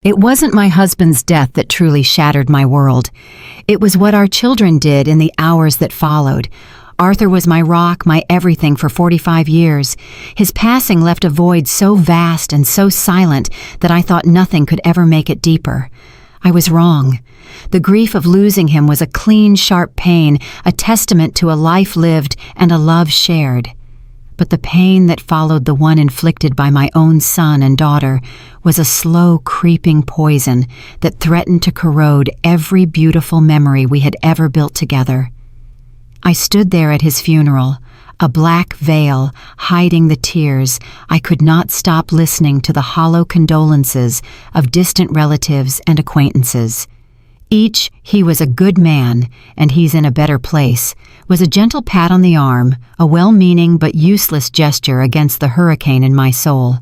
It wasn't my husband's death that truly shattered my world. It was what our children did in the hours that followed. Arthur was my rock, my everything for 45 years. His passing left a void so vast and so silent that I thought nothing could ever make it deeper. I was wrong. The grief of losing him was a clean, sharp pain, a testament to a life lived and a love shared. But the pain that followed the one inflicted by my own son and daughter was a slow, creeping poison that threatened to corrode every beautiful memory we had ever built together. I stood there at his funeral, a black veil hiding the tears. I could not stop listening to the hollow condolences of distant relatives and acquaintances. Each, "He was a good man, and he's in a better place," was a gentle pat on the arm, a well-meaning but useless gesture against the hurricane in my soul.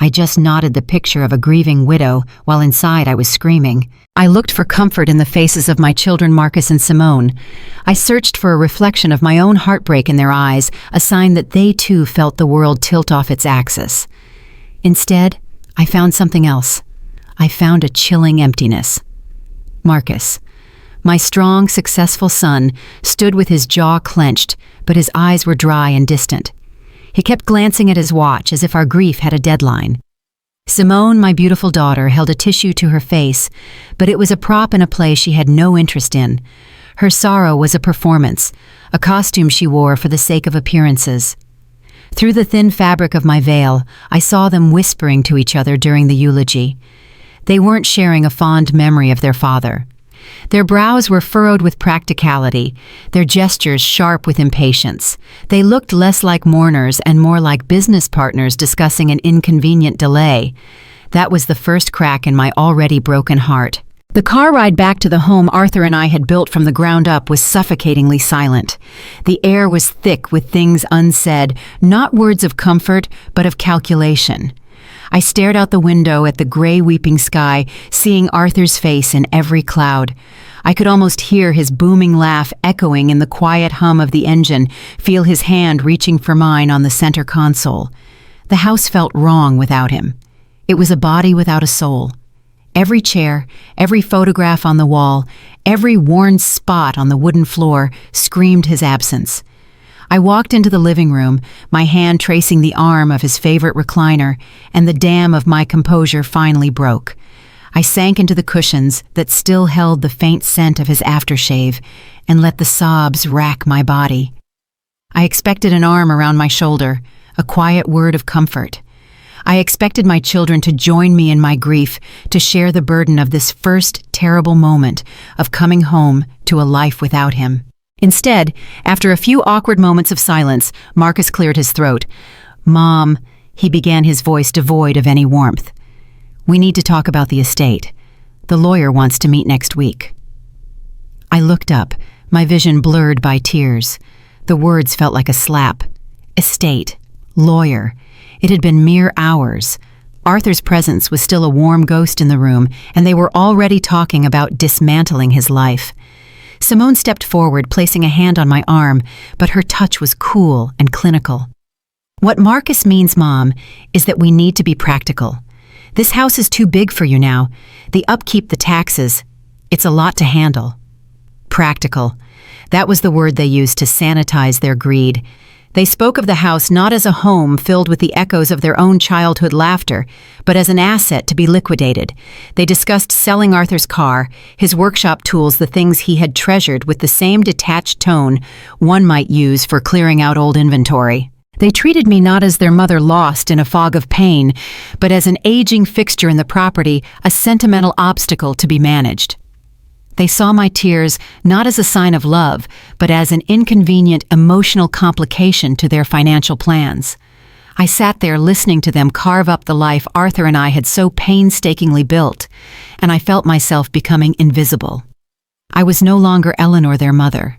I just nodded the picture of a grieving widow while inside I was screaming. I looked for comfort in the faces of my children Marcus and Simone. I searched for a reflection of my own heartbreak in their eyes, a sign that they too felt the world tilt off its axis. Instead, I found something else. I found a chilling emptiness. Marcus, my strong, successful son, stood with his jaw clenched, but his eyes were dry and distant. He kept glancing at his watch as if our grief had a deadline. Simone, my beautiful daughter, held a tissue to her face, but it was a prop in a play she had no interest in. Her sorrow was a performance, a costume she wore for the sake of appearances. Through the thin fabric of my veil, I saw them whispering to each other during the eulogy. They weren't sharing a fond memory of their father. Their brows were furrowed with practicality, their gestures sharp with impatience. They looked less like mourners and more like business partners discussing an inconvenient delay. That was the first crack in my already broken heart. The car ride back to the home Arthur and I had built from the ground up was suffocatingly silent. The air was thick with things unsaid, not words of comfort, but of calculation. I stared out the window at the gray weeping sky, seeing Arthur's face in every cloud. I could almost hear his booming laugh echoing in the quiet hum of the engine, feel his hand reaching for mine on the center console. The house felt wrong without him. It was a body without a soul. Every chair, every photograph on the wall, every worn spot on the wooden floor screamed his absence. I walked into the living room, my hand tracing the arm of his favorite recliner, and the dam of my composure finally broke. I sank into the cushions that still held the faint scent of his aftershave and let the sobs rack my body. I expected an arm around my shoulder, a quiet word of comfort. I expected my children to join me in my grief, to share the burden of this first terrible moment of coming home to a life without him. Instead, after a few awkward moments of silence, Marcus cleared his throat. "Mom," he began, his voice devoid of any warmth. "We need to talk about the estate. The lawyer wants to meet next week." I looked up, my vision blurred by tears. The words felt like a slap. Estate. Lawyer. It had been mere hours. Arthur's presence was still a warm ghost in the room, and they were already talking about dismantling his life. Simone stepped forward, placing a hand on my arm, but her touch was cool and clinical. "What Marcus means, Mom, is that we need to be practical. This house is too big for you now. The upkeep, the taxes, it's a lot to handle." Practical. That was the word they used to sanitize their greed. They spoke of the house not as a home filled with the echoes of their own childhood laughter, but as an asset to be liquidated. They discussed selling Arthur's car, his workshop tools, the things he had treasured, with the same detached tone one might use for clearing out old inventory. They treated me not as their mother lost in a fog of pain, but as an aging fixture in the property, a sentimental obstacle to be managed. They saw my tears not as a sign of love, but as an inconvenient emotional complication to their financial plans. I sat there listening to them carve up the life Arthur and I had so painstakingly built, and I felt myself becoming invisible. I was no longer Eleanor, their mother.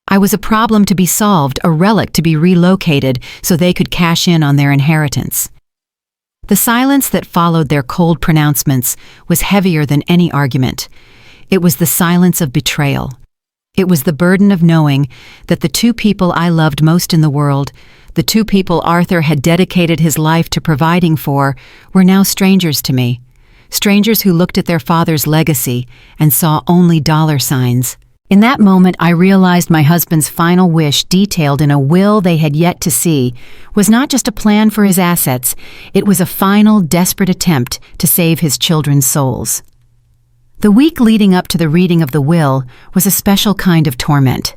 I was a problem to be solved, a relic to be relocated so they could cash in on their inheritance. The silence that followed their cold pronouncements was heavier than any argument. It was the silence of betrayal. It was the burden of knowing that the two people I loved most in the world, the two people Arthur had dedicated his life to providing for, were now strangers to me. strangers who looked at their father's legacy and saw only dollar signs. In that moment, I realized my husband's final wish, detailed in a will they had yet to see, was not just a plan for his assets, it was a final, desperate attempt to save his children's souls. The week leading up to the reading of the will was a special kind of torment.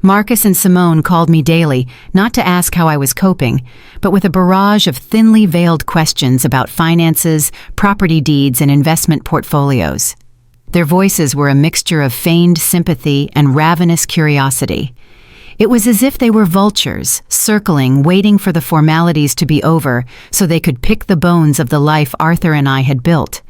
Marcus and Simone called me daily, not to ask how I was coping, but with a barrage of thinly veiled questions about finances, property deeds, and investment portfolios. Their voices were a mixture of feigned sympathy and ravenous curiosity. It was as if they were vultures, circling, waiting for the formalities to be over so they could pick the bones of the life Arthur and I had built.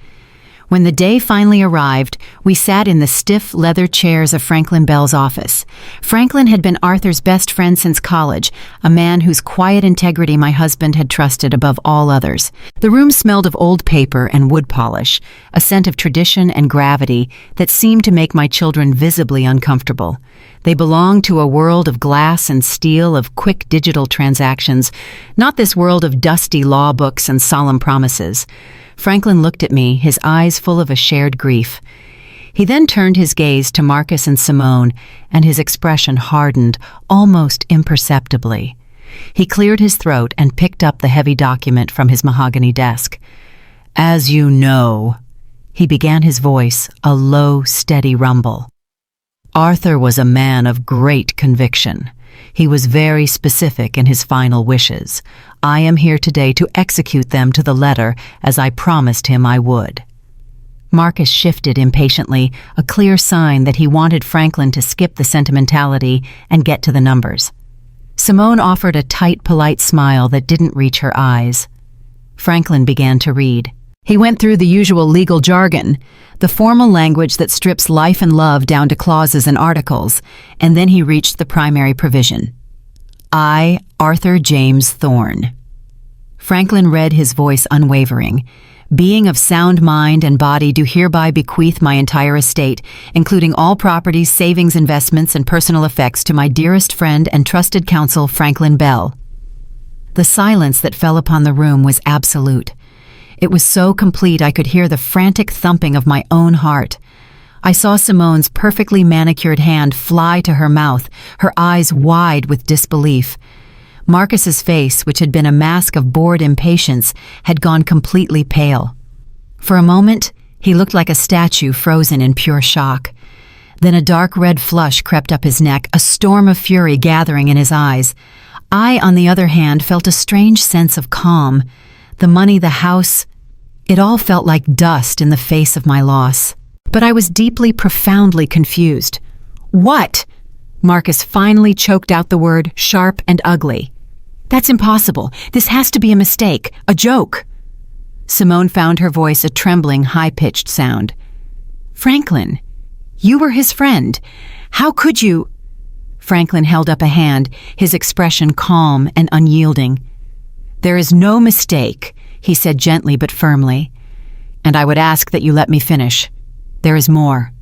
When the day finally arrived, we sat in the stiff leather chairs of Franklin Bell's office. Franklin had been Arthur's best friend since college, a man whose quiet integrity my husband had trusted above all others. The room smelled of old paper and wood polish, a scent of tradition and gravity that seemed to make my children visibly uncomfortable. They belonged to a world of glass and steel, of quick digital transactions, not this world of dusty law books and solemn promises. Franklin looked at me, his eyes full of a shared grief. He then turned his gaze to Marcus and Simone, and his expression hardened, almost imperceptibly. He cleared his throat and picked up the heavy document from his mahogany desk. "As you know," he began, his voice a low, steady rumble. "Arthur was a man of great conviction. He was very specific in his final wishes. I am here today to execute them to the letter, as I promised him I would." Marcus shifted impatiently, a clear sign that he wanted Franklin to skip the sentimentality and get to the numbers. Simone offered a tight, polite smile that didn't reach her eyes. Franklin began to read. He went through the usual legal jargon, the formal language that strips life and love down to clauses and articles, and then he reached the primary provision. "I, Arthur James Thorne." Franklin read, his voice unwavering. "Being of sound mind and body, do hereby bequeath my entire estate, including all properties, savings, investments, and personal effects, to my dearest friend and trusted counsel, Franklin Bell." The silence that fell upon the room was absolute. It was so complete I could hear the frantic thumping of my own heart. I saw Simone's perfectly manicured hand fly to her mouth, her eyes wide with disbelief. Marcus's face, which had been a mask of bored impatience, had gone completely pale. For a moment, he looked like a statue frozen in pure shock. Then a dark red flush crept up his neck, a storm of fury gathering in his eyes. I, on the other hand, felt a strange sense of calm. The money, the house, it all felt like dust in the face of my loss. But I was deeply, profoundly confused. "What?" Marcus finally choked out the word, sharp and ugly. "That's impossible. This has to be a mistake, a joke." Simone found her voice a trembling, high-pitched sound. "Franklin, you were his friend. How could you?" Franklin held up a hand, his expression calm and unyielding. "There is no mistake," he said gently but firmly. "And I would ask that you let me finish. There is more."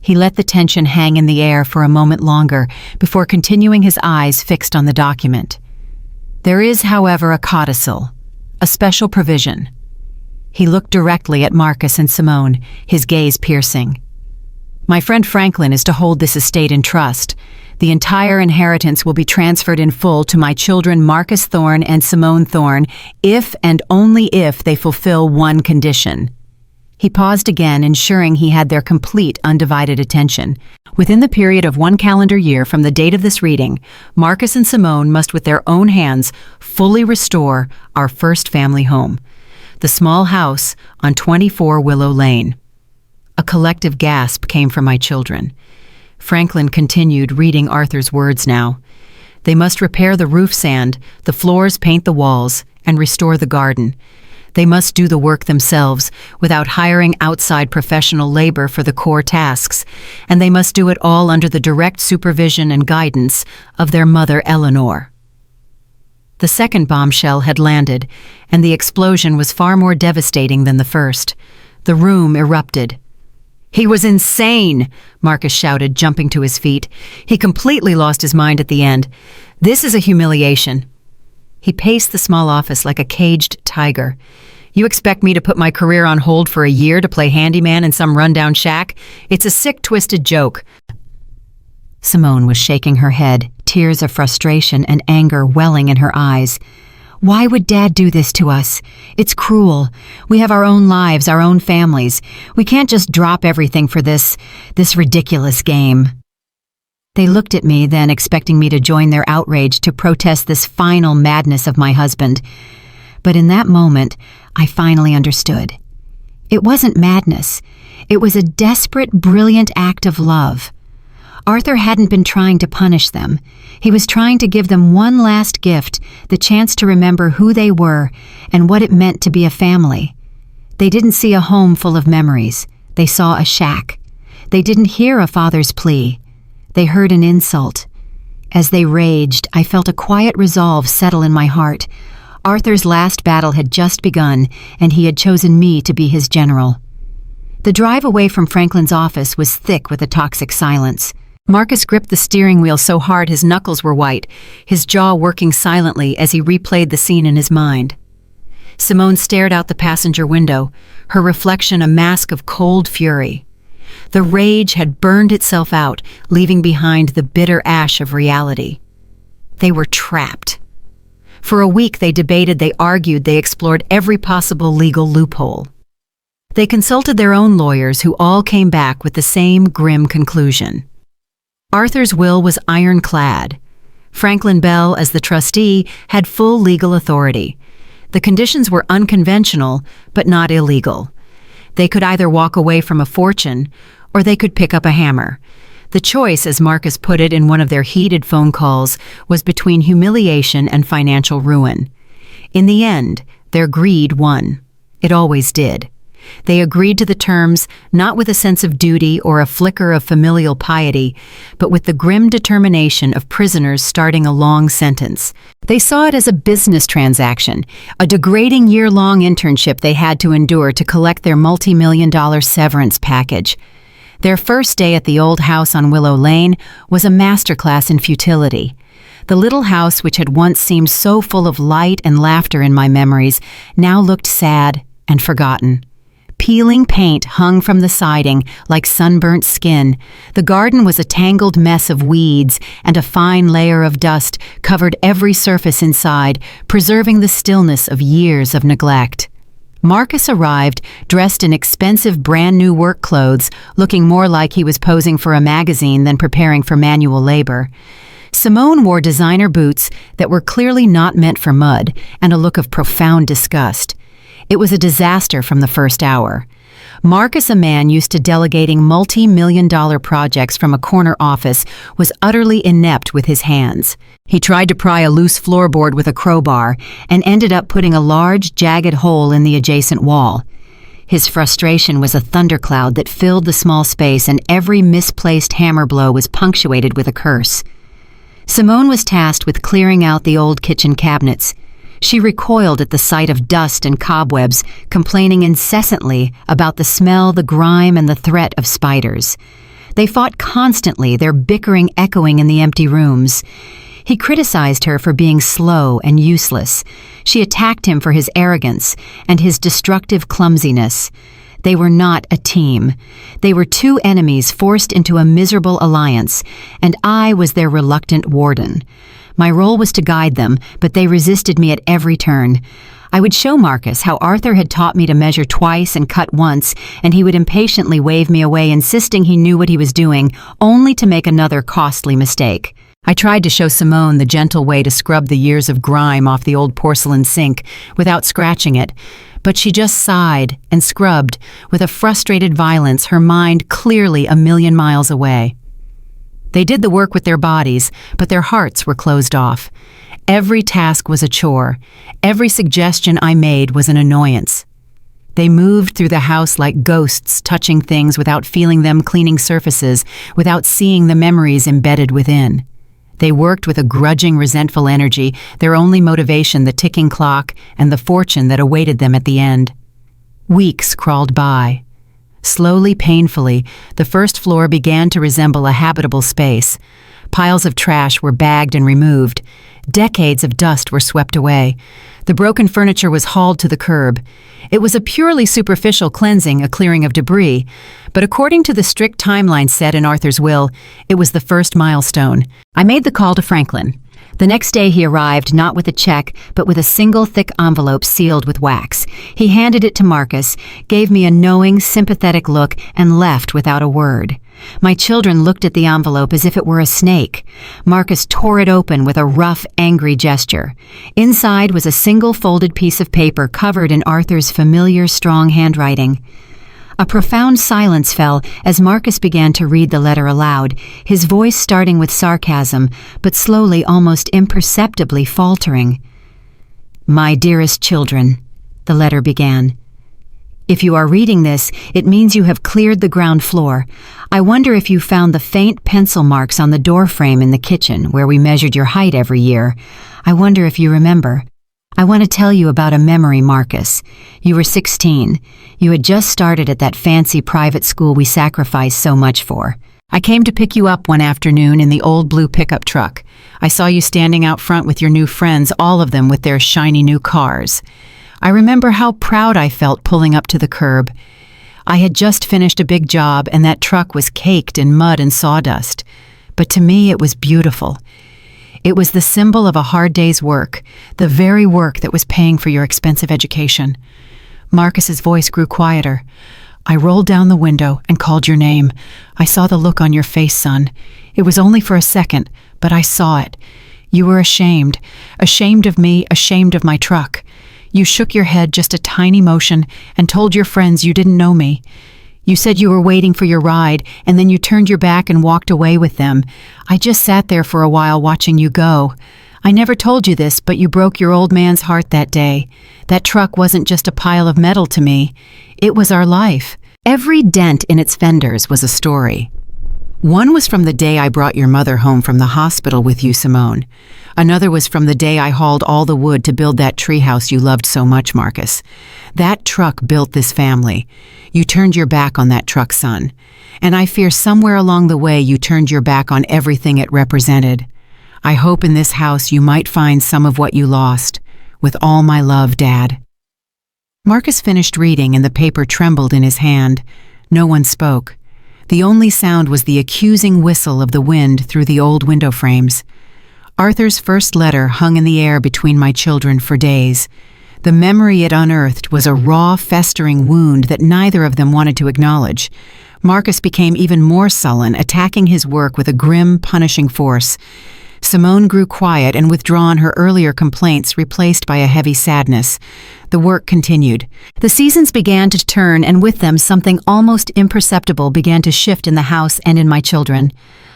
He let the tension hang in the air for a moment longer before continuing, his eyes fixed on the document. "There is, however, a codicil, a special provision." He looked directly at Marcus and Simone, his gaze piercing. "My friend Franklin is to hold this estate in trust. The entire inheritance will be transferred in full to my children Marcus Thorne and Simone Thorne, if and only if they fulfill one condition." He paused again, ensuring he had their complete, undivided attention. "Within the period of 1 calendar year from the date of this reading, Marcus and Simone must with their own hands fully restore our first family home, the small house on 24 Willow Lane." A collective gasp came from my children. Franklin continued, reading Arthur's words now. "They must repair the roof sand, the floors, paint the walls, and restore the garden. They must do the work themselves, without hiring outside professional labor for the core tasks, and they must do it all under the direct supervision and guidance of their mother, Eleanor." The second bombshell had landed, and the explosion was far more devastating than the first. The room erupted. "He was insane!" Marcus shouted, jumping to his feet. "He completely lost his mind at the end. This is a humiliation." He paced the small office like a caged tiger. You expect me to put my career on hold for a year to play handyman in some rundown shack? It's a sick, twisted joke." Simone was shaking her head, tears of frustration and anger welling in her eyes. "Why would Dad do this to us? It's cruel. We have our own lives, our own families. We can't just drop everything for this ridiculous game." They looked at me then, expecting me to join their outrage to protest this final madness of my husband. But in that moment, I finally understood. It wasn't madness. It was a desperate, brilliant act of love. Arthur hadn't been trying to punish them. He was trying to give them one last gift, the chance to remember who they were and what it meant to be a family. They didn't see a home full of memories. They saw a shack. They didn't hear a father's plea. They heard an insult. As they raged, I felt a quiet resolve settle in my heart. Arthur's last battle had just begun, and he had chosen me to be his general. The drive away from Franklin's office was thick with a toxic silence. Marcus gripped the steering wheel so hard his knuckles were white, his jaw working silently as he replayed the scene in his mind. Simone stared out the passenger window, her reflection a mask of cold fury. The rage had burned itself out, leaving behind the bitter ash of reality. They were trapped. For a week they debated, they argued, they explored every possible legal loophole. They consulted their own lawyers, who all came back with the same grim conclusion. Arthur's will was ironclad. Franklin Bell, as the trustee, had full legal authority. The conditions were unconventional, but not illegal. They could either walk away from a fortune, or they could pick up a hammer. The choice, as Marcus put it in one of their heated phone calls, was between humiliation and financial ruin. In the end, their greed won. It always did. They agreed to the terms, not with a sense of duty or a flicker of familial piety, but with the grim determination of prisoners starting a long sentence. They saw it as a business transaction, a degrading year-long internship they had to endure to collect their multi-million-dollar severance package. Their first day at the old house on Willow Lane was a masterclass in futility. The little house, which had once seemed so full of light and laughter in my memories, now looked sad and forgotten. Peeling paint hung from the siding like sunburnt skin. The garden was a tangled mess of weeds, and a fine layer of dust covered every surface inside, preserving the stillness of years of neglect. Marcus arrived, dressed in expensive brand-new work clothes, looking more like he was posing for a magazine than preparing for manual labor. Simone wore designer boots that were clearly not meant for mud, and a look of profound disgust. It was a disaster from the first hour. Marcus, a man used to delegating multi-million-dollar projects from a corner office, was utterly inept with his hands. He tried to pry a loose floorboard with a crowbar and ended up putting a large, jagged hole in the adjacent wall. His frustration was a thundercloud that filled the small space, and every misplaced hammer blow was punctuated with a curse. Simone was tasked with clearing out the old kitchen cabinets. She recoiled at the sight of dust and cobwebs, complaining incessantly about the smell, the grime, and the threat of spiders. They fought constantly, their bickering echoing in the empty rooms. He criticized her for being slow and useless. She attacked him for his arrogance and his destructive clumsiness. They were not a team. They were two enemies forced into a miserable alliance, and I was their reluctant warden. My role was to guide them, but they resisted me at every turn. I would show Marcus how Arthur had taught me to measure twice and cut once, and he would impatiently wave me away, insisting he knew what he was doing, only to make another costly mistake. I tried to show Simone the gentle way to scrub the years of grime off the old porcelain sink without scratching it, but she just sighed and scrubbed with a frustrated violence, her mind clearly a million miles away. They did the work with their bodies, but their hearts were closed off. Every task was a chore. Every suggestion I made was an annoyance. They moved through the house like ghosts, touching things without feeling them, cleaning surfaces without seeing the memories embedded within. They worked with a grudging, resentful energy, their only motivation the ticking clock and the fortune that awaited them at the end. Weeks crawled by. Slowly, painfully, the first floor began to resemble a habitable space. Piles of trash were bagged and removed. Decades of dust were swept away. The broken furniture was hauled to the curb. It was a purely superficial cleansing, a clearing of debris, but according to the strict timeline set in Arthur's will, it was the first milestone. I made the call to Franklin. The next day he arrived, not with a check, but with a single thick envelope sealed with wax. He handed it to Marcus, gave me a knowing, sympathetic look, and left without a word. My children looked at the envelope as if it were a snake. Marcus tore it open with a rough, angry gesture. Inside was a single folded piece of paper covered in Arthur's familiar, strong handwriting. A profound silence fell as Marcus began to read the letter aloud, his voice starting with sarcasm, but slowly, almost imperceptibly faltering. "My dearest children," the letter began. "If you are reading this, it means you have cleared the ground floor. I wonder if you found the faint pencil marks on the door frame in the kitchen where we measured your height every year. I wonder if you remember. I want to tell you about a memory, Marcus. You were 16. You had just started at that fancy private school we sacrificed so much for. I came to pick you up one afternoon in the old blue pickup truck. I saw you standing out front with your new friends, all of them with their shiny new cars. I remember how proud I felt pulling up to the curb. I had just finished a big job and that truck was caked in mud and sawdust. But to me it was beautiful. It was the symbol of a hard day's work, the very work that was paying for your expensive education. Marcus's voice grew quieter. I rolled down the window and called your name. I saw the look on your face, son. It was only for a second, but I saw it. You were ashamed of me, ashamed of my truck. You shook your head just a tiny motion and told your friends you didn't know me. You said you were waiting for your ride, and then you turned your back and walked away with them. I just sat there for a while watching you go. I never told you this, but you broke your old man's heart that day. That truck wasn't just a pile of metal to me. It was our life. Every dent in its fenders was a story. One was from the day I brought your mother home from the hospital with you, Simone. Another was from the day I hauled all the wood to build that treehouse you loved so much, Marcus. That truck built this family. You turned your back on that truck, son. And I fear somewhere along the way you turned your back on everything it represented. I hope in this house you might find some of what you lost. With all my love, Dad. Marcus finished reading and the paper trembled in his hand. No one spoke. The only sound was the accusing whistle of the wind through the old window frames. Arthur's first letter hung in the air between my children for days. The memory it unearthed was a raw, festering wound that neither of them wanted to acknowledge. Marcus became even more sullen, attacking his work with a grim, punishing force. Simone grew quiet and withdrawn, her earlier complaints replaced by a heavy sadness. The work continued. The seasons began to turn, and with them something almost imperceptible began to shift in the house and in my children.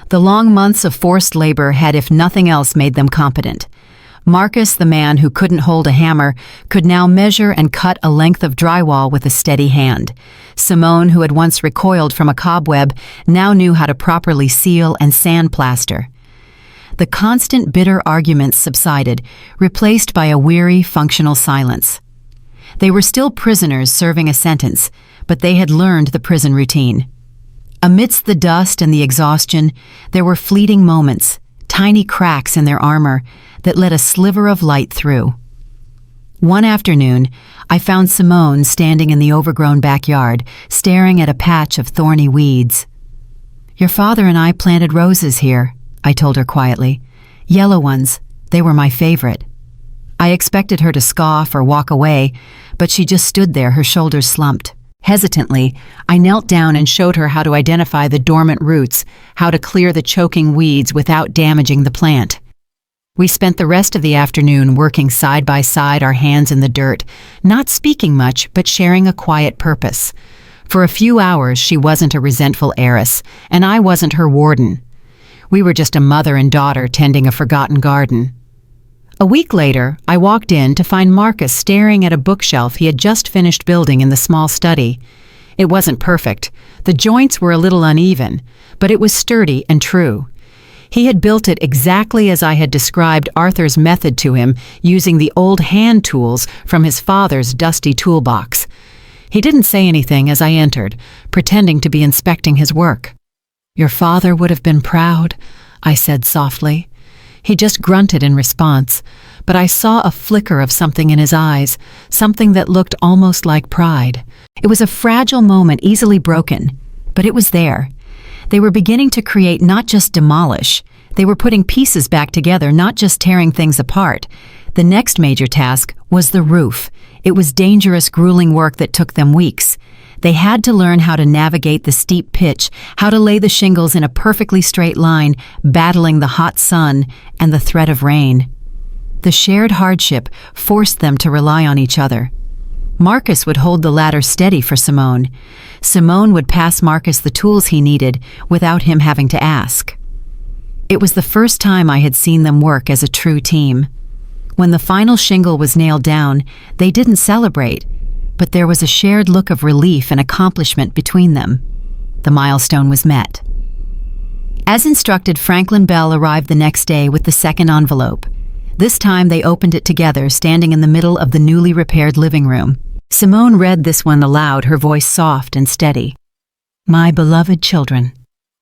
The long months of forced labor had, if nothing else, made them competent. Marcus, the man who couldn't hold a hammer, could now measure and cut a length of drywall with a steady hand. Simone, who had once recoiled from a cobweb, now knew how to properly seal and sandplaster. The constant bitter arguments subsided, replaced by a weary, functional silence. They were still prisoners serving a sentence, but they had learned the prison routine. Amidst the dust and the exhaustion, there were fleeting moments, tiny cracks in their armor that let a sliver of light through. One afternoon, I found Simone standing in the overgrown backyard, staring at a patch of thorny weeds. "Your father and I planted roses here," I told her quietly. "Yellow ones. They were my favorite." I expected her to scoff or walk away, but she just stood there, her shoulders slumped. Hesitantly, I knelt down and showed her how to identify the dormant roots, how to clear the choking weeds without damaging the plant. We spent the rest of the afternoon working side by side, our hands in the dirt, not speaking much, but sharing a quiet purpose. For a few hours, she wasn't a resentful heiress, and I wasn't her warden. We were just a mother and daughter tending a forgotten garden. A week later, I walked in to find Marcus staring at a bookshelf he had just finished building in the small study. It wasn't perfect. The joints were a little uneven, but it was sturdy and true. He had built it exactly as I had described Arthur's method to him, using the old hand tools from his father's dusty toolbox. He didn't say anything as I entered, pretending to be inspecting his work. "Your father would have been proud," I said softly. He just grunted in response, but I saw a flicker of something in his eyes, something that looked almost like pride. It was a fragile moment, easily broken, but it was there. They were beginning to create, not just demolish. They were putting pieces back together, not just tearing things apart. The next major task was the roof. It was dangerous, grueling work that took them weeks. They had to learn how to navigate the steep pitch, how to lay the shingles in a perfectly straight line, battling the hot sun and the threat of rain. The shared hardship forced them to rely on each other. Marcus would hold the ladder steady for Simone. Simone would pass Marcus the tools he needed without him having to ask. It was the first time I had seen them work as a true team. When the final shingle was nailed down, they didn't celebrate, but there was a shared look of relief and accomplishment between them. The milestone was met. As instructed, Franklin Bell arrived the next day with the second envelope. This time they opened it together, standing in the middle of the newly repaired living room. Simone read this one aloud, her voice soft and steady. "My beloved children,"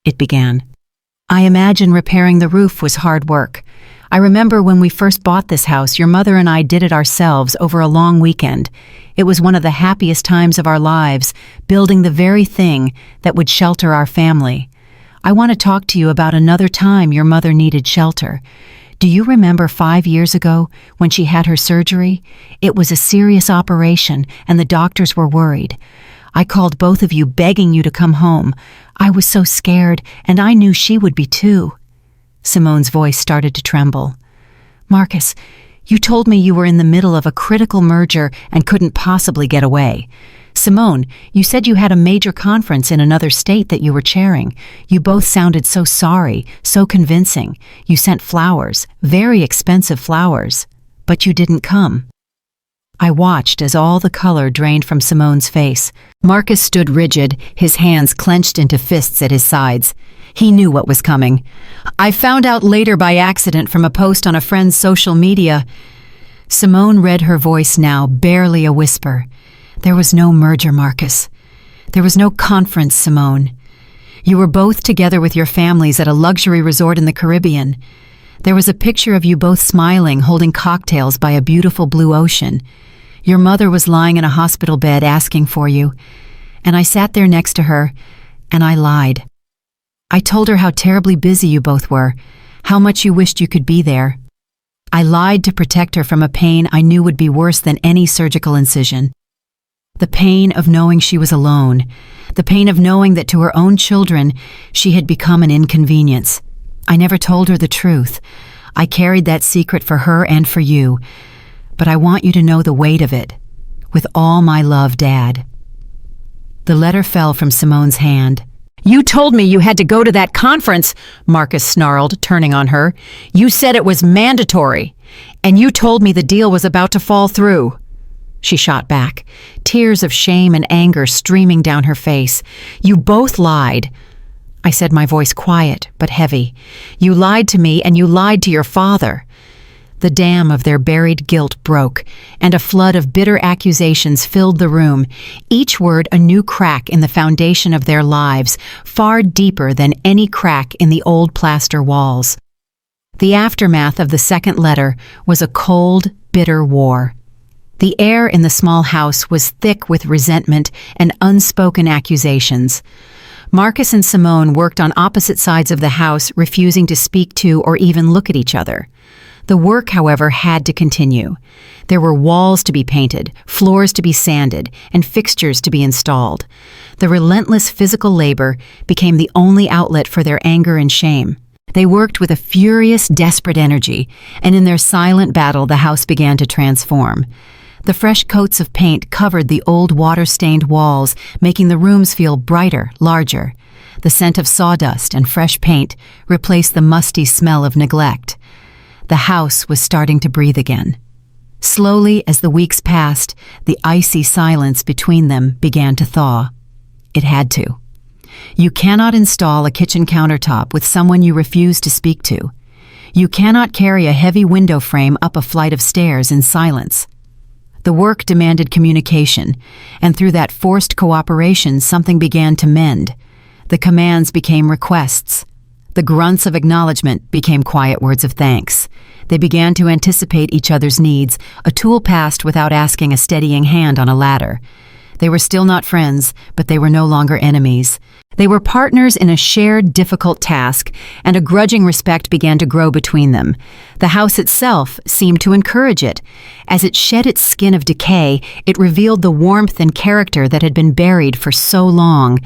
it began. "I imagine repairing the roof was hard work. I remember when we first bought this house, your mother and I did it ourselves over a long weekend. It was one of the happiest times of our lives, building the very thing that would shelter our family. I want to talk to you about another time your mother needed shelter. Do you remember 5 years ago when she had her surgery? It was a serious operation and the doctors were worried. I called both of you begging you to come home. I was so scared, and I knew she would be too." Simone's voice started to tremble. "Marcus, you told me you were in the middle of a critical merger and couldn't possibly get away. Simone, you said you had a major conference in another state that you were chairing. You both sounded so sorry, so convincing. You sent flowers, very expensive flowers, but you didn't come." I watched as all the color drained from Simone's face. Marcus stood rigid, his hands clenched into fists at his sides. He knew what was coming. "I found out later by accident from a post on a friend's social media." Simone read her voice now, barely a whisper. "There was no merger, Marcus. There was no conference, Simone. You were both together with your families at a luxury resort in the Caribbean. There was a picture of you both smiling, holding cocktails by a beautiful blue ocean. Your mother was lying in a hospital bed asking for you, and I sat there next to her, and I lied. I told her how terribly busy you both were, how much you wished you could be there. I lied to protect her from a pain I knew would be worse than any surgical incision. The pain of knowing she was alone, the pain of knowing that to her own children she had become an inconvenience. I never told her the truth. I carried that secret for her and for you, but I want you to know the weight of it. With all my love, Dad." The letter fell from Simone's hand. "You told me you had to go to that conference," Marcus snarled, turning on her. "You said it was mandatory, and you told me the deal was about to fall through." She shot back, tears of shame and anger streaming down her face. "You both lied." I said, my voice quiet but heavy. "You lied to me, and you lied to your father." The dam of their buried guilt broke, and a flood of bitter accusations filled the room, each word a new crack in the foundation of their lives, far deeper than any crack in the old plaster walls. The aftermath of the second letter was a cold, bitter war. The air in the small house was thick with resentment and unspoken accusations. Marcus and Simone worked on opposite sides of the house, refusing to speak to or even look at each other. The work, however, had to continue. There were walls to be painted, floors to be sanded, and fixtures to be installed. The relentless physical labor became the only outlet for their anger and shame. They worked with a furious, desperate energy, and in their silent battle the house began to transform. The fresh coats of paint covered the old water-stained walls, making the rooms feel brighter, larger. The scent of sawdust and fresh paint replaced the musty smell of neglect. The house was starting to breathe again. Slowly, as the weeks passed, the icy silence between them began to thaw. It had to. You cannot install a kitchen countertop with someone you refuse to speak to. You cannot carry a heavy window frame up a flight of stairs in silence. The work demanded communication, and through that forced cooperation something began to mend. The commands became requests. The grunts of acknowledgement became quiet words of thanks. They began to anticipate each other's needs, a tool passed without asking a steadying hand on a ladder. They were still not friends, but they were no longer enemies. They were partners in a shared difficult task, and a grudging respect began to grow between them. The house itself seemed to encourage it. As it shed its skin of decay, it revealed the warmth and character that had been buried for so long.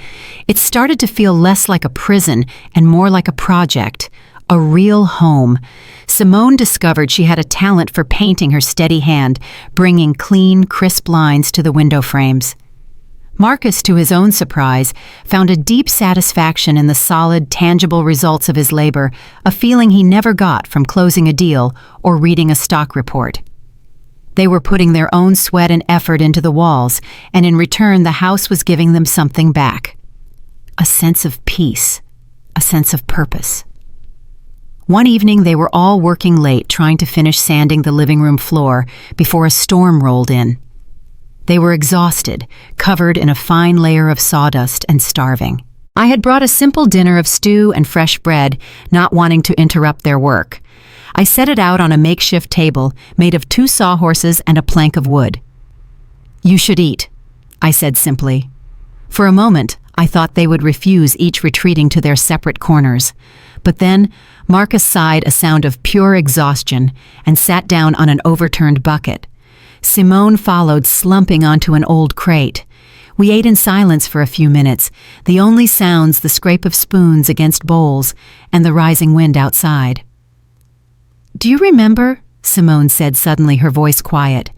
It started to feel less like a prison and more like a project, a real home. Simone discovered she had a talent for painting her steady hand, bringing clean, crisp lines to the window frames. Marcus, to his own surprise, found a deep satisfaction in the solid, tangible results of his labor, a feeling he never got from closing a deal or reading a stock report. They were putting their own sweat and effort into the walls, and in return the house was giving them something back. A sense of peace, a sense of purpose. One evening they were all working late trying to finish sanding the living room floor before a storm rolled in. They were exhausted, covered in a fine layer of sawdust and starving. I had brought a simple dinner of stew and fresh bread, not wanting to interrupt their work. I set it out on a makeshift table made of 2 sawhorses and a plank of wood. "You should eat," I said simply. For a moment, I thought they would refuse, each retreating to their separate corners. But then, Marcus sighed a sound of pure exhaustion and sat down on an overturned bucket. Simone followed, slumping onto an old crate. We ate in silence for a few minutes, the only sounds the scrape of spoons against bowls and the rising wind outside. "Do you remember?" Simone said suddenly, her voice quiet.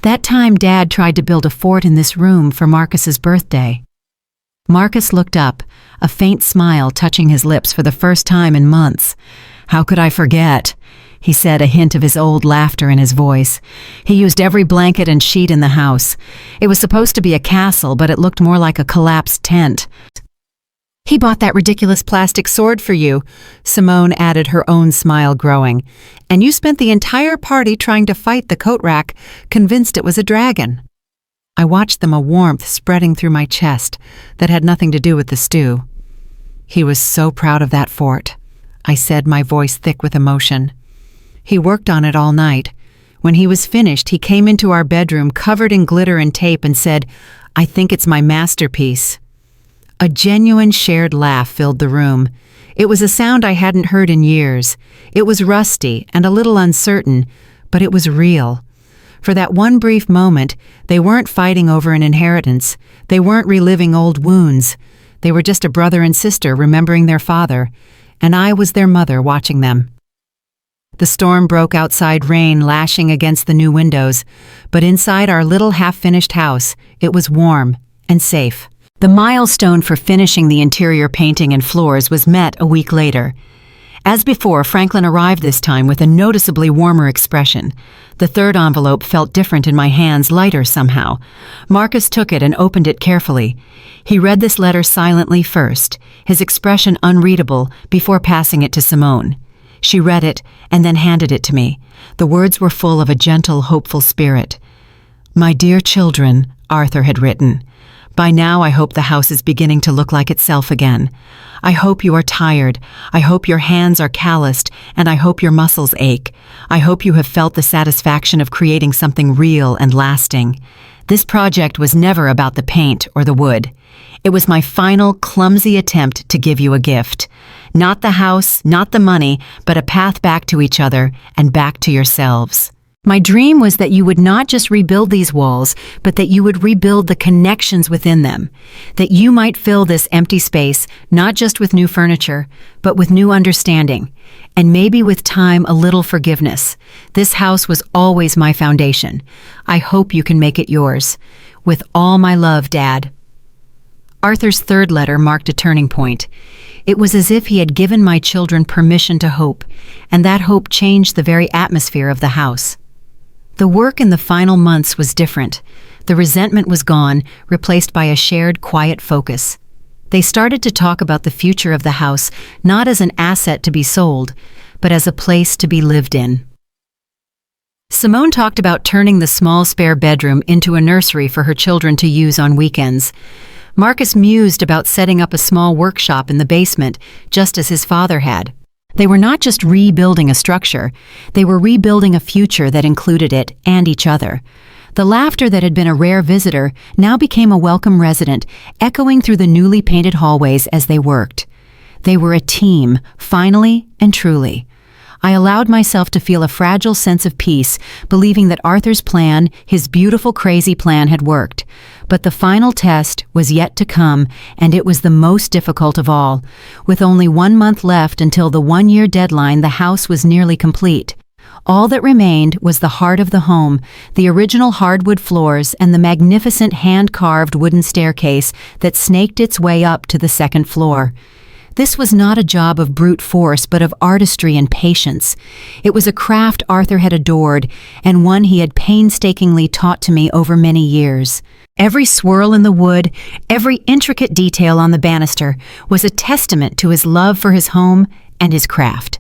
"That time Dad tried to build a fort in this room for Marcus's birthday." Marcus looked up, a faint smile touching his lips for the first time in months. "How could I forget?" he said, a hint of his old laughter in his voice. "He used every blanket and sheet in the house. It was supposed to be a castle, but it looked more like a collapsed tent." "He bought that ridiculous plastic sword for you," Simone added, her own smile growing. "And you spent the entire party trying to fight the coat rack, convinced it was a dragon." I watched them, a warmth spreading through my chest that had nothing to do with the stew. "He was so proud of that fort," I said, my voice thick with emotion. "He worked on it all night. When he was finished, he came into our bedroom covered in glitter and tape and said, 'I think it's my masterpiece.'" A genuine shared laugh filled the room. It was a sound I hadn't heard in years. It was rusty and a little uncertain, but it was real. For that one brief moment, they weren't fighting over an inheritance. They weren't reliving old wounds. They were just a brother and sister remembering their father, and I was their mother watching them. The storm broke outside, rain lashing against the new windows, but inside our little half-finished house, it was warm and safe. The milestone for finishing the interior painting and floors was met a week later. As before, Franklin arrived this time with a noticeably warmer expression. The third envelope felt different in my hands, lighter somehow. Marcus took it and opened it carefully. He read this letter silently first, his expression unreadable, before passing it to Simone. She read it and then handed it to me. The words were full of a gentle, hopeful spirit. "My dear children," Arthur had written. "By now I hope the house is beginning to look like itself again. I hope you are tired. I hope your hands are calloused, and I hope your muscles ache. I hope you have felt the satisfaction of creating something real and lasting. This project was never about the paint or the wood. It was my final, clumsy attempt to give you a gift. Not the house, not the money, but a path back to each other and back to yourselves. My dream was that you would not just rebuild these walls, but that you would rebuild the connections within them. That you might fill this empty space, not just with new furniture, but with new understanding. And maybe with time, a little forgiveness. This house was always my foundation. I hope you can make it yours. With all my love, Dad." Arthur's third letter marked a turning point. It was as if he had given my children permission to hope, and that hope changed the very atmosphere of the house. The work in the final months was different. The resentment was gone, replaced by a shared, quiet focus. They started to talk about the future of the house, not as an asset to be sold, but as a place to be lived in. Simone talked about turning the small spare bedroom into a nursery for her children to use on weekends. Marcus mused about setting up a small workshop in the basement, just as his father had. They were not just rebuilding a structure, they were rebuilding a future that included it and each other. The laughter that had been a rare visitor now became a welcome resident, echoing through the newly painted hallways as they worked. They were a team, finally and truly. I allowed myself to feel a fragile sense of peace, believing that Arthur's plan, his beautiful, crazy plan, had worked. But the final test was yet to come, and it was the most difficult of all. With only 1 month left until the 1-year deadline, the house was nearly complete. All that remained was the heart of the home, the original hardwood floors and the magnificent hand-carved wooden staircase that snaked its way up to the second floor. This was not a job of brute force, but of artistry and patience. It was a craft Arthur had adored, and one he had painstakingly taught to me over many years. Every swirl in the wood, every intricate detail on the banister, was a testament to his love for his home and his craft.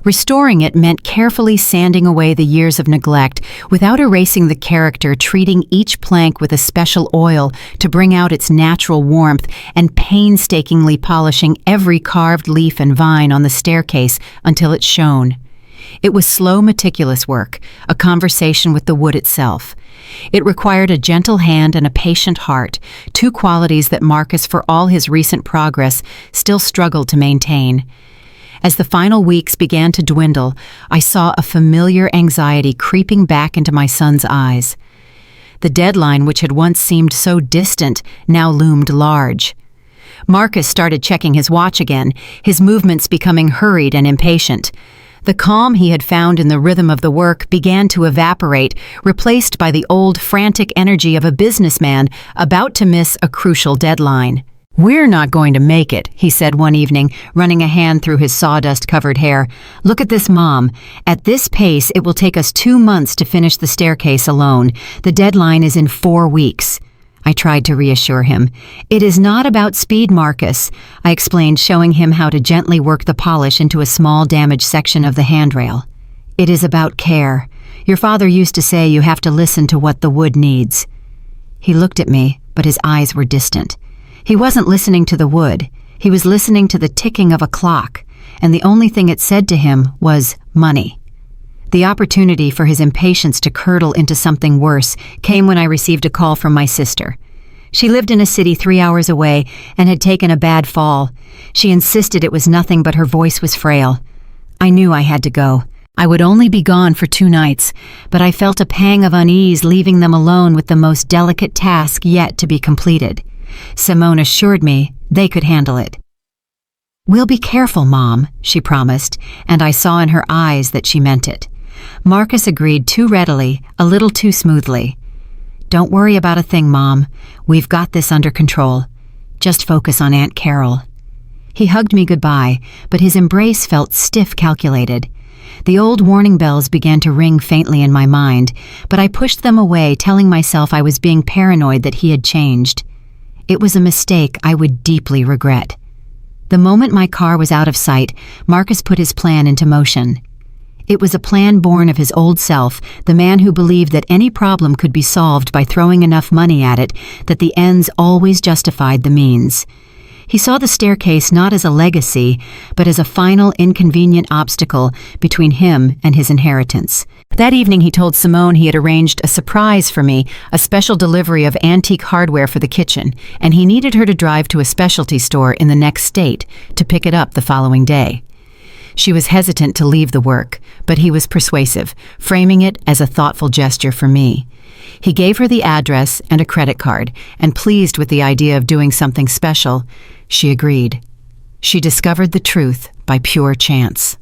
Restoring it meant carefully sanding away the years of neglect without erasing the character, treating each plank with a special oil to bring out its natural warmth, and painstakingly polishing every carved leaf and vine on the staircase until it shone. It was slow, meticulous work, a conversation with the wood itself. It required a gentle hand and a patient heart, two qualities that Marcus, for all his recent progress, still struggled to maintain. As the final weeks began to dwindle, I saw a familiar anxiety creeping back into my son's eyes. The deadline, which had once seemed so distant, now loomed large. Marcus started checking his watch again, his movements becoming hurried and impatient. The calm he had found in the rhythm of the work began to evaporate, replaced by the old frantic energy of a businessman about to miss a crucial deadline. "We're not going to make it," he said one evening, running a hand through his sawdust-covered hair. "Look at this, Mom. At this pace, it will take us 2 months to finish the staircase alone. The deadline is in 4 weeks." I tried to reassure him. "It is not about speed, Marcus," I explained, showing him how to gently work the polish into a small damaged section of the handrail. "It is about care. Your father used to say you have to listen to what the wood needs." He looked at me, but his eyes were distant. He wasn't listening to the wood. He was listening to the ticking of a clock, and the only thing it said to him was money. The opportunity for his impatience to curdle into something worse came when I received a call from my sister. She lived in a city 3 hours away and had taken a bad fall. She insisted it was nothing, but her voice was frail. I knew I had to go. I would only be gone for 2 nights, but I felt a pang of unease leaving them alone with the most delicate task yet to be completed. Simone assured me they could handle it. "We'll be careful, Mom," she promised, and I saw in her eyes that she meant it. Marcus agreed too readily, a little too smoothly. "Don't worry about a thing, Mom. We've got this under control. Just focus on Aunt Carol." He hugged me goodbye, but his embrace felt stiff, calculated. The old warning bells began to ring faintly in my mind, but I pushed them away, telling myself I was being paranoid that he had changed. It was a mistake I would deeply regret. The moment my car was out of sight, Marcus put his plan into motion. It was a plan born of his old self, the man who believed that any problem could be solved by throwing enough money at it, that the ends always justified the means. He saw the staircase not as a legacy, but as a final inconvenient obstacle between him and his inheritance. That evening he told Simone he had arranged a surprise for me, a special delivery of antique hardware for the kitchen, and he needed her to drive to a specialty store in the next state to pick it up the following day. She was hesitant to leave the work, but he was persuasive, framing it as a thoughtful gesture for me. He gave her the address and a credit card, and pleased with the idea of doing something special, she agreed. She discovered the truth by pure chance.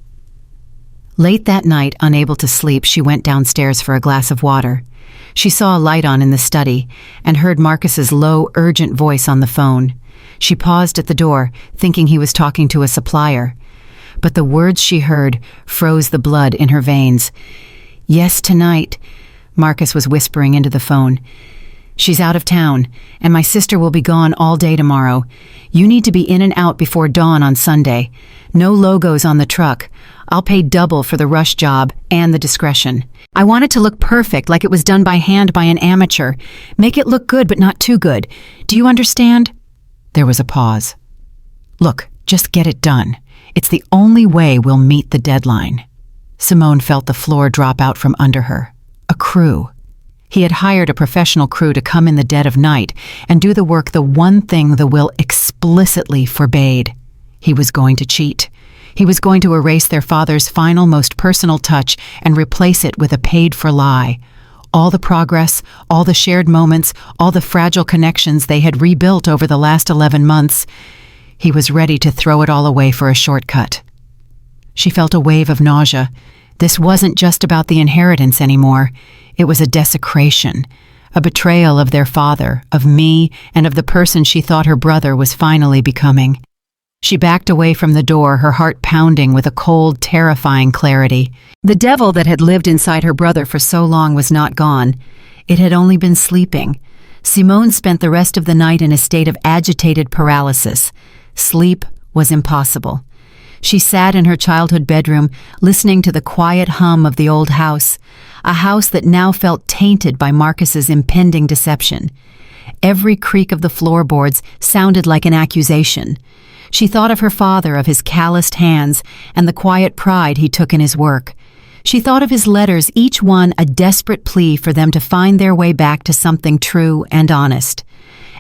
Late that night, unable to sleep, she went downstairs for a glass of water. She saw a light on in the study and heard Marcus's low, urgent voice on the phone. She paused at the door, thinking he was talking to a supplier. But the words she heard froze the blood in her veins. "Yes, tonight," Marcus was whispering into the phone. "She's out of town, and my sister will be gone all day tomorrow. You need to be in and out before dawn on Sunday. No logos on the truck. I'll pay double for the rush job and the discretion. I want it to look perfect, like it was done by hand by an amateur. Make it look good, but not too good. Do you understand?" There was a pause. "Look, just get it done. It's the only way we'll meet the deadline." Simone felt the floor drop out from under her. A crew. He had hired a professional crew to come in the dead of night and do the work, the one thing the will explicitly forbade. He was going to cheat. He was going to erase their father's final, most personal touch and replace it with a paid-for lie. All the progress, all the shared moments, all the fragile connections they had rebuilt over the last 11 months. He was ready to throw it all away for a shortcut. She felt a wave of nausea. This wasn't just about the inheritance anymore. It was a desecration, a betrayal of their father, of me, and of the person she thought her brother was finally becoming. She backed away from the door, her heart pounding with a cold, terrifying clarity. The devil that had lived inside her brother for so long was not gone. It had only been sleeping. Simone spent the rest of the night in a state of agitated paralysis. Sleep was impossible. She sat in her childhood bedroom, listening to the quiet hum of the old house, a house that now felt tainted by Marcus's impending deception. Every creak of the floorboards sounded like an accusation. She thought of her father, of his calloused hands, and the quiet pride he took in his work. She thought of his letters, each one a desperate plea for them to find their way back to something true and honest.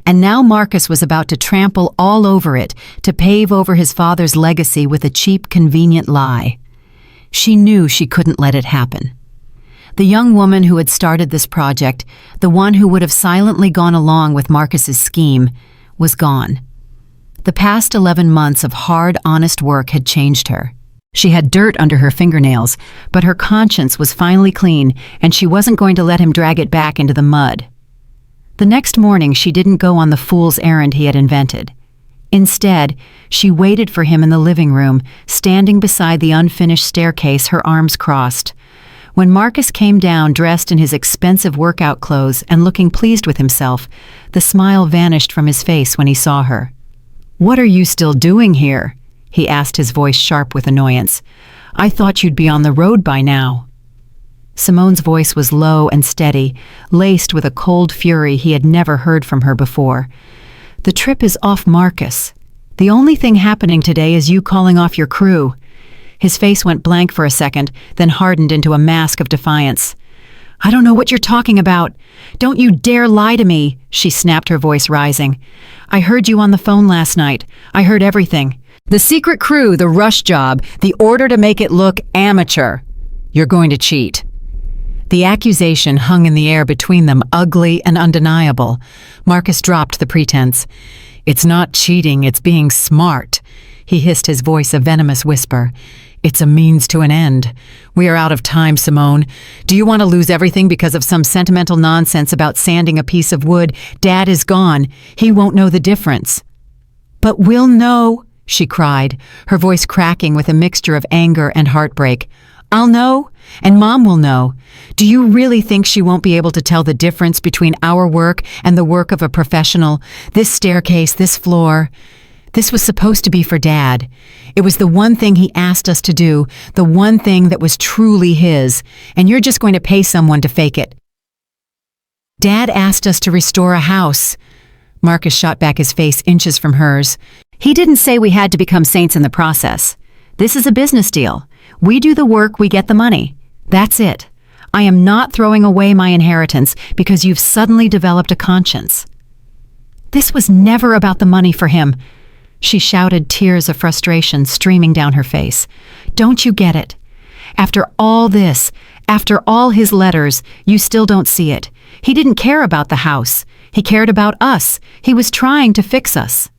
And now Marcus was about to trample all over it, to pave over his father's legacy with a cheap, convenient lie. She knew she couldn't let it happen. The young woman who had started this project, the one who would have silently gone along with Marcus's scheme, was gone. The past 11 months of hard, honest work had changed her. She had dirt under her fingernails, but her conscience was finally clean, and she wasn't going to let him drag it back into the mud. The next morning, she didn't go on the fool's errand he had invented. Instead, she waited for him in the living room, standing beside the unfinished staircase, her arms crossed. When Marcus came down dressed in his expensive workout clothes and looking pleased with himself, the smile vanished from his face when he saw her. "What are you still doing here?" he asked, his voice sharp with annoyance. "I thought you'd be on the road by now." Simone's voice was low and steady, laced with a cold fury he had never heard from her before. "The trip is off Marcus. The only thing happening today is you calling off your crew." His face went blank for a second, then hardened into a mask of defiance. "I don't know what you're talking about. Don't you dare lie to me," she snapped, her voice rising. "I heard you on the phone last night. I heard everything. The secret crew, the rush job, the order to make it look amateur. You're going to cheat." The accusation hung in the air between them, ugly and undeniable. Marcus dropped the pretense. "It's not cheating, it's being smart," he hissed, his voice a venomous whisper. "It's a means to an end. We are out of time, Simone. Do you want to lose everything because of some sentimental nonsense about sanding a piece of wood? Dad is gone. He won't know the difference." "But we'll know," she cried, her voice cracking with a mixture of anger and heartbreak. "I'll know, and Mom will know. Do you really think she won't be able to tell the difference between our work and the work of a professional? This staircase, this floor. This was supposed to be for Dad. It was the one thing he asked us to do, the one thing that was truly his, and you're just going to pay someone to fake it. Dad asked us to restore a house." Marcus shot back, his face inches from hers. "He didn't say we had to become saints in the process. This is a business deal. We do the work, we get the money. That's it. I am not throwing away my inheritance because you've suddenly developed a conscience." This was never about the money for him, she shouted, tears of frustration streaming down her face. "Don't you get it? After all this, after all his letters, you still don't see it. He didn't care about the house. He cared about us. He was trying to fix us."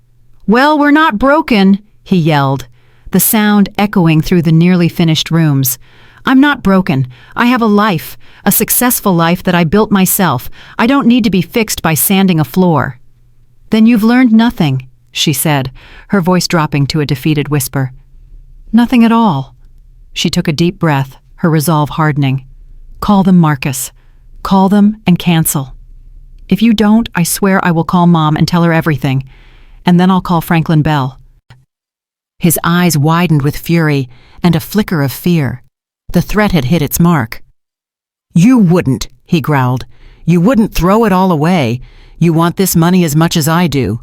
"Well, we're not broken," he yelled, the sound echoing through the nearly finished rooms. "I'm not broken. I have a life, a successful life that I built myself. I don't need to be fixed by sanding a floor." "Then you've learned nothing," she said, her voice dropping to a defeated whisper. "Nothing at all." She took a deep breath, her resolve hardening. "Call them, Marcus. Call them and cancel. If you don't, I swear I will call Mom and tell her everything. And then I'll call Franklin Bell." His eyes widened with fury and a flicker of fear. The threat had hit its mark. "You wouldn't," he growled. "You wouldn't throw it all away. You want this money as much as I do."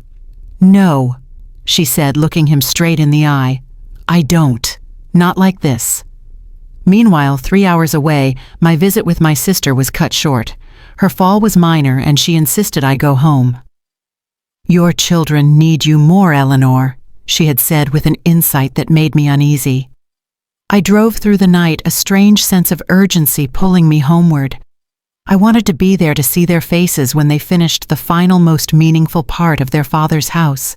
"No," she said, looking him straight in the eye. "I don't. Not like this." Meanwhile, 3 hours away, my visit with my sister was cut short. Her fall was minor, and she insisted I go home. "Your children need you more, Eleanor," she had said with an insight that made me uneasy. I drove through the night, a strange sense of urgency pulling me homeward. I wanted to be there to see their faces when they finished the final, most meaningful part of their father's house.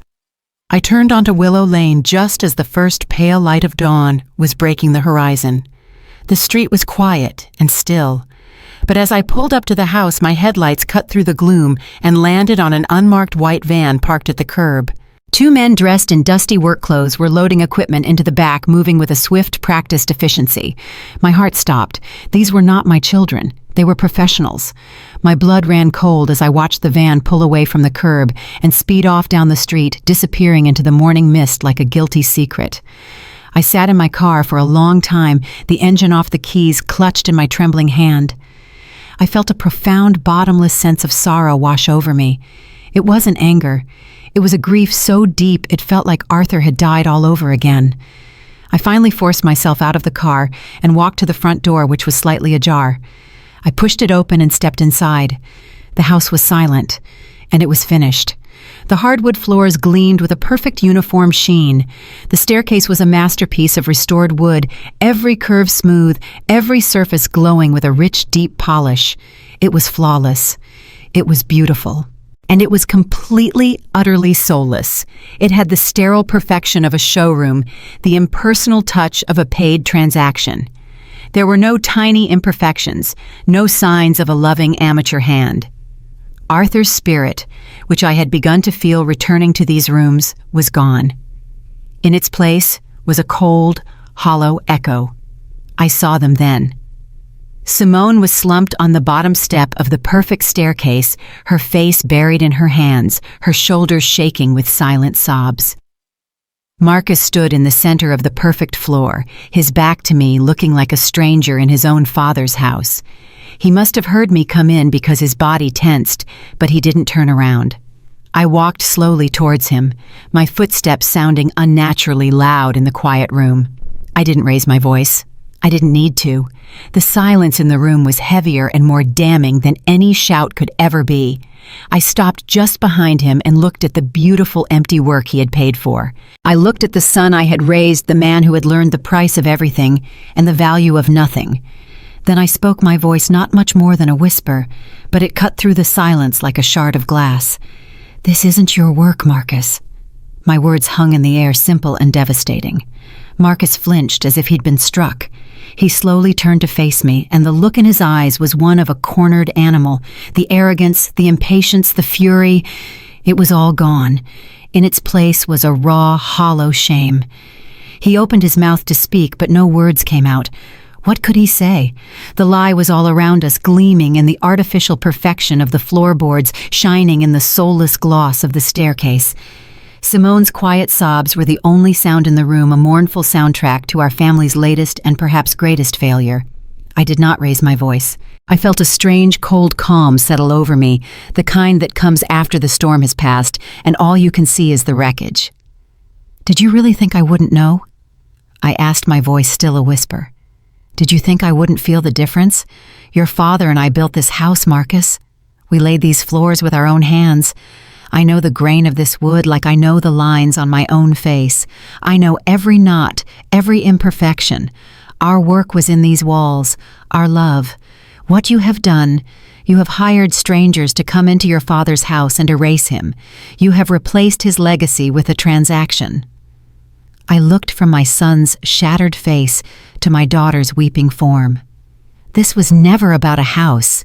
I turned onto Willow Lane just as the first pale light of dawn was breaking the horizon. The street was quiet and still, but as I pulled up to the house, my headlights cut through the gloom and landed on an unmarked white van parked at the curb. 2 men dressed in dusty work clothes were loading equipment into the back, moving with a swift, practiced efficiency. My heart stopped. These were not my children. They were professionals. My blood ran cold as I watched the van pull away from the curb and speed off down the street, disappearing into the morning mist like a guilty secret. I sat in my car for a long time, the engine off, the keys clutched in my trembling hand. I felt a profound, bottomless sense of sorrow wash over me. It wasn't anger. It was a grief so deep it felt like Arthur had died all over again. I finally forced myself out of the car and walked to the front door, which was slightly ajar. I pushed it open and stepped inside. The house was silent, and it was finished. The hardwood floors gleamed with a perfect uniform sheen. The staircase was a masterpiece of restored wood, every curve smooth, every surface glowing with a rich, deep polish. It was flawless. It was beautiful. And it was completely, utterly soulless. It had the sterile perfection of a showroom, the impersonal touch of a paid transaction. There were no tiny imperfections, no signs of a loving amateur hand. Arthur's spirit, which I had begun to feel returning to these rooms, was gone. In its place was a cold, hollow echo. I saw them then. Simone was slumped on the bottom step of the perfect staircase, her face buried in her hands, her shoulders shaking with silent sobs. Marcus stood in the center of the perfect floor, his back to me, looking like a stranger in his own father's house. He must have heard me come in because his body tensed, but he didn't turn around. I walked slowly towards him, my footsteps sounding unnaturally loud in the quiet room. I didn't raise my voice. I didn't need to. The silence in the room was heavier and more damning than any shout could ever be. I stopped just behind him and looked at the beautiful empty work he had paid for. I looked at the son I had raised, the man who had learned the price of everything and the value of nothing. Then I spoke, my voice not much more than a whisper, but it cut through the silence like a shard of glass. "This isn't your work, Marcus." My words hung in the air, simple and devastating. Marcus flinched as if he'd been struck. He slowly turned to face me, and the look in his eyes was one of a cornered animal. The arrogance, the impatience, the fury, it was all gone. In its place was a raw, hollow shame. He opened his mouth to speak, but no words came out. What could he say? The lie was all around us, gleaming in the artificial perfection of the floorboards, shining in the soulless gloss of the staircase. Simone's quiet sobs were the only sound in the room, a mournful soundtrack to our family's latest and perhaps greatest failure. I did not raise my voice. I felt a strange, cold calm settle over me, the kind that comes after the storm has passed, and all you can see is the wreckage. "Did you really think I wouldn't know?" I asked, my voice still a whisper. "Did you think I wouldn't feel the difference? Your father and I built this house, Marcus. We laid these floors with our own hands. I know the grain of this wood like I know the lines on my own face. I know every knot, every imperfection. Our work was in these walls, our love. What you have done, you have hired strangers to come into your father's house and erase him. You have replaced his legacy with a transaction." I looked from my son's shattered face to my daughter's weeping form. This was never about a house.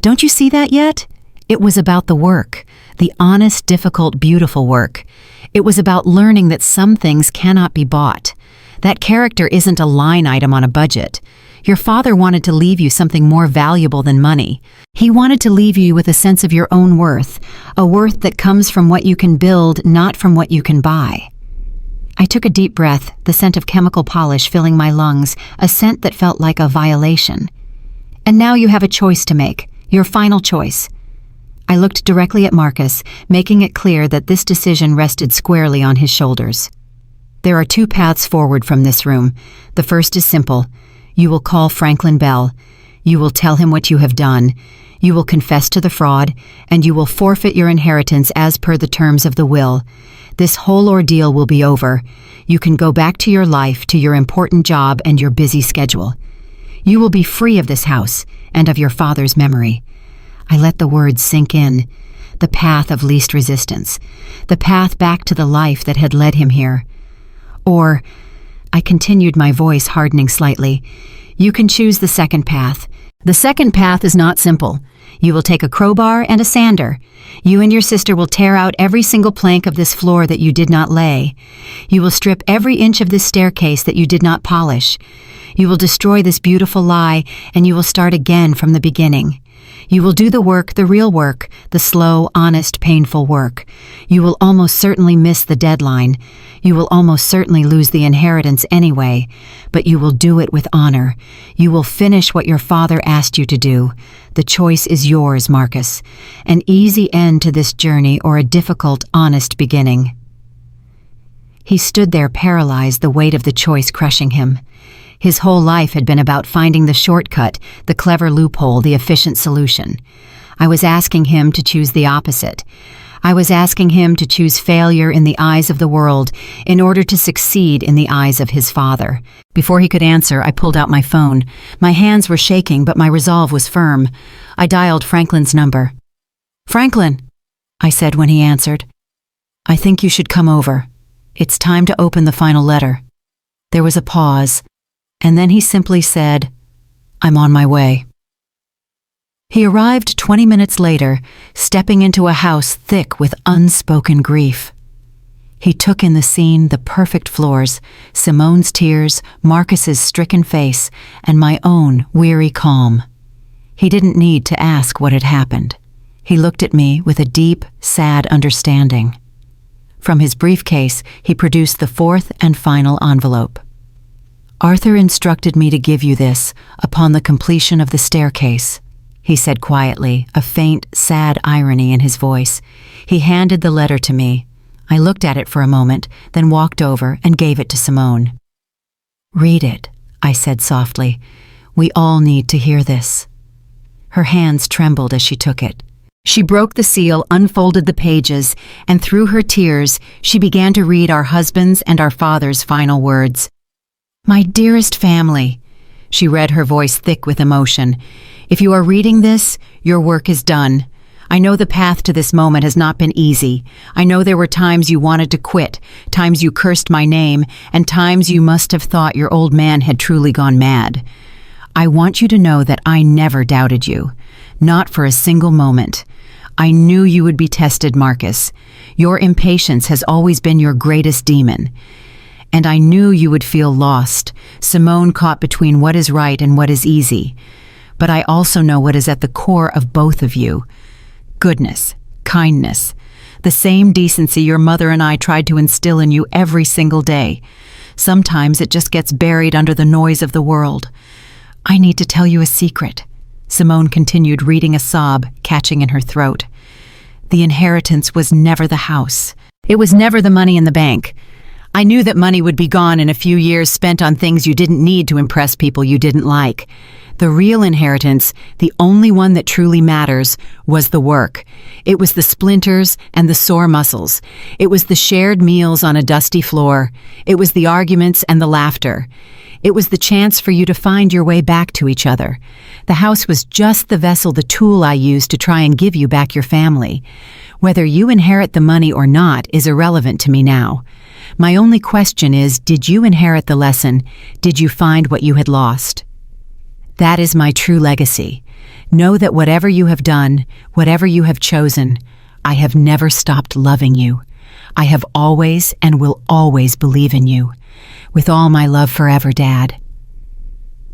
Don't you see that yet? It was about the work, the honest, difficult, beautiful work. It was about learning that some things cannot be bought. That character isn't a line item on a budget. Your father wanted to leave you something more valuable than money. He wanted to leave you with a sense of your own worth, a worth that comes from what you can build, not from what you can buy. I took a deep breath, the scent of chemical polish filling my lungs, a scent that felt like a violation. "And now you have a choice to make, your final choice." I looked directly at Marcus, making it clear that this decision rested squarely on his shoulders. There are two paths forward from this room. The first is simple. You will call Franklin Bell. You will tell him what you have done. You will confess to the fraud, and you will forfeit your inheritance as per the terms of the will. This whole ordeal will be over. You can go back to your life, to your important job, and your busy schedule. You will be free of this house and of your father's memory. I let the words sink in. The path of least resistance. The path back to the life that had led him here. Or, I continued, my voice hardening slightly, you can choose the second path. The second path is not simple. You will take a crowbar and a sander. You and your sister will tear out every single plank of this floor that you did not lay. You will strip every inch of this staircase that you did not polish. You will destroy this beautiful lie, and you will start again from the beginning. You will do the work, the real work, the slow, honest, painful work. You will almost certainly miss the deadline. You will almost certainly lose the inheritance anyway, but you will do it with honor. You will finish what your father asked you to do. The choice is yours, Marcus. An easy end to this journey or a difficult, honest beginning. He stood there paralyzed, the weight of the choice crushing him. His whole life had been about finding the shortcut, the clever loophole, the efficient solution. I was asking him to choose the opposite. I was asking him to choose failure in the eyes of the world in order to succeed in the eyes of his father. Before he could answer, I pulled out my phone. My hands were shaking, but my resolve was firm. I dialed Franklin's number. "Franklin," I said when he answered, "I think you should come over. It's time to open the final letter." There was a pause. And then he simply said, "I'm on my way." He arrived 20 minutes later, stepping into a house thick with unspoken grief. He took in the scene, the perfect floors, Simone's tears, Marcus's stricken face, and my own weary calm. He didn't need to ask what had happened. He looked at me with a deep, sad understanding. From his briefcase, he produced the fourth and final envelope. "Arthur instructed me to give you this upon the completion of the staircase," he said quietly, a faint, sad irony in his voice. He handed the letter to me. I looked at it for a moment, then walked over and gave it to Simone. "Read it," I said softly. "We all need to hear this." Her hands trembled as she took it. She broke the seal, unfolded the pages, and through her tears, she began to read our husband's and our father's final words. "My dearest family," she read, her voice thick with emotion, "if you are reading this, your work is done. I know the path to this moment has not been easy. I know there were times you wanted to quit, times you cursed my name, and times you must have thought your old man had truly gone mad. I want you to know that I never doubted you, not for a single moment. I knew you would be tested, Marcus. Your impatience has always been your greatest demon. And I knew you would feel lost, Simone caught between what is right and what is easy. But I also know what is at the core of both of you. Goodness, kindness, the same decency your mother and I tried to instill in you every single day. Sometimes it just gets buried under the noise of the world. I need to tell you a secret." Simone continued, reading, a sob catching in her throat. "The inheritance was never the house. It was never the money in the bank. I knew that money would be gone in a few years spent on things you didn't need to impress people you didn't like. The real inheritance, the only one that truly matters, was the work. It was the splinters and the sore muscles. It was the shared meals on a dusty floor. It was the arguments and the laughter. It was the chance for you to find your way back to each other. The house was just the vessel, the tool I used to try and give you back your family. Whether you inherit the money or not is irrelevant to me now. My only question is, did you inherit the lesson? Did you find what you had lost? That is my true legacy. Know that whatever you have done, whatever you have chosen, I have never stopped loving you. I have always and will always believe in you. With all my love forever, Dad."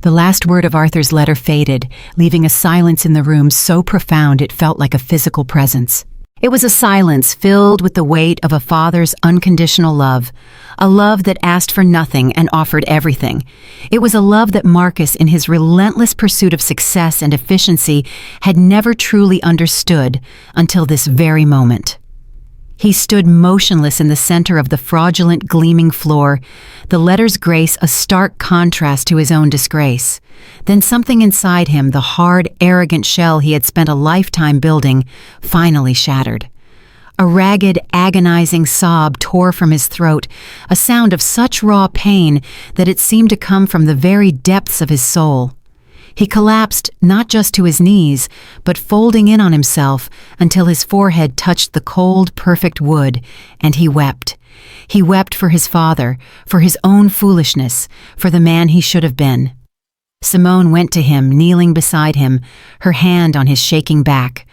The last word of Arthur's letter faded, leaving a silence in the room so profound it felt like a physical presence. It was a silence filled with the weight of a father's unconditional love, a love that asked for nothing and offered everything. It was a love that Marcus, in his relentless pursuit of success and efficiency, had never truly understood until this very moment. He stood motionless in the center of the fraudulent, gleaming floor, the letters grace a stark contrast to his own disgrace. Then something inside him, the hard, arrogant shell he had spent a lifetime building, finally shattered. A ragged, agonizing sob tore from his throat, a sound of such raw pain that it seemed to come from the very depths of his soul. He collapsed not just to his knees, but folding in on himself until his forehead touched the cold, perfect wood, and he wept. He wept for his father, for his own foolishness, for the man he should have been. Simone went to him, kneeling beside him, her hand on his shaking back,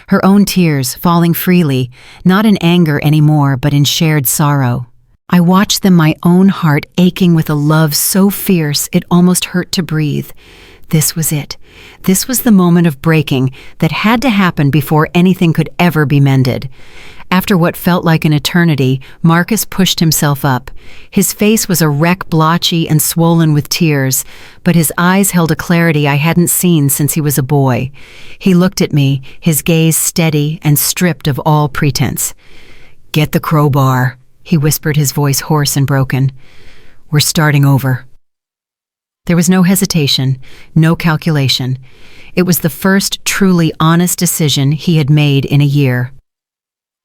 her own tears falling freely, not in anger anymore, but in shared sorrow. I watched them, my own heart aching with a love so fierce it almost hurt to breathe. This was it. This was the moment of breaking that had to happen before anything could ever be mended. After what felt like an eternity, Marcus pushed himself up. His face was a wreck, blotchy and swollen with tears, but his eyes held a clarity I hadn't seen since he was a boy. He looked at me, his gaze steady and stripped of all pretense. "Get the crowbar," he whispered, his voice hoarse and broken. "We're starting over." There was no hesitation, no calculation. It was the first truly honest decision he had made in a year.